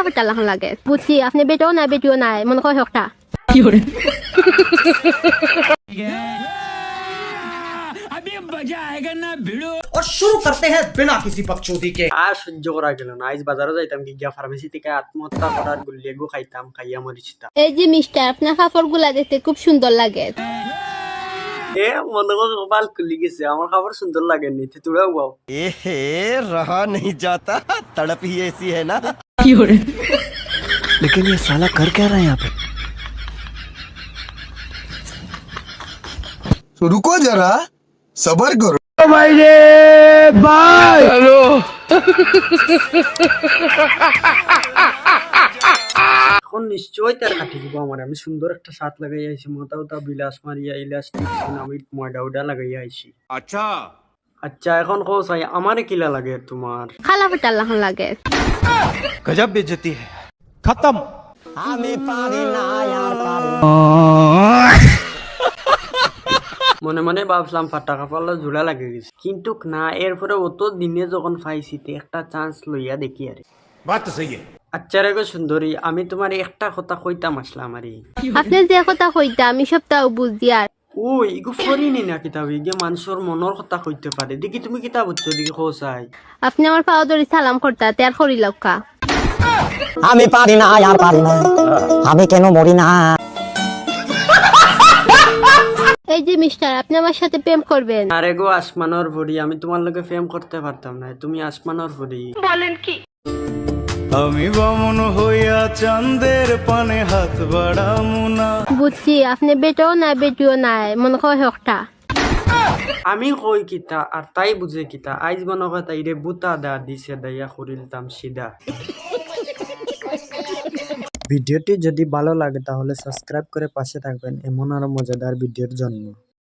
ফাটা লাখন লাগে বুঝছি আপনি বেটাও নাই বেটিও নাই মনে কয় হকটা और शुरू करते हैं बिना किसी बकचोदी के। আর সহ্য করা গেল না, আজ বাজারও যাইতাম কি গিয়া ফার্মেসি থেকে আত্মহত্যা করার গুলিয়াগু খাইতাম, খাইয়া মরিছিতাম। এই যে মিস্টার আপনার কাপড় গুলা দেখতে খুব সুন্দর লাগে এ মনে করো কপাল খুলি গেছে, আমার খাবার সুন্দর লাগেনি, তোরাও বাও। एहे रहा नहीं जाता, तड़प ही ऐसी है ना। लेकिन ये साला कर क्या रहा है यहाँ पे? तो रुको जरा सबर करो। এখন নিশ্চয়ই তার কাটি দিব আমার, আমি সুন্দর একটা শার্ট লাগাই আইছি, মাথা উতা বিলাস মারিয়া ইলাস্টিক আমি ময়দা উডা লাগাই আইছি। আচ্ছা এখন কও চাই আমারে কিলা লাগে তোমার? খালা ফাটা লাখন লাগে गजब बेइज्जती है। खत्म। মনে মনে ভাবলাম ফাটা কাপড় ঝুলা লাগে গেছে, কিন্তু না, এরপরে অত দিনে যখন পাইছি তে একটা চান্স লইয়া দেখি আরে। बात तो सही है। আচ্ছা রে গো সুন্দরী, আমি তোমার একটা কথা কইতাম আসলাম আরে। আপনি যে কথা কইতা আমি সবটা বুঝি আর ওই ইগো ফরিনি না কিতাব, ইগে মানুষের মনের কথা কইতে পারে, দেখি তুমি কিতাব বুঝছো দেখি খোসাই। আপনি আমার পাও ধরে সালাম করতা তের করি লক্কা আমি পারি না আর পারি না, আমি কেন মরি না। এই যে মিস্টার আপনি আমার সাথে প্রেম করবেন আরে গো আসমানোর ভরি, আমি তোমার লগে প্রেম করতে পারতাম না, তুমি আসমানোর ভরি। আমি বামন হইয়া চাঁদের পানে হাত বাড়ামু না। বুঝছি আপনি বেটাও নাই বেটিও নাই মনে কয় হকটা আমি কই কিতা আর তাই বুঝে কিতা, আইজ মনে হয় তাইরে বুতা দা দিছে দাইয়া করিলতাম সিধা। ভিডিওটি যদি ভালো লাগে তাহলে সাবস্ক্রাইব করে পাশে থাকবেন এমন আরো মজাদার ভিডিওর জন্য।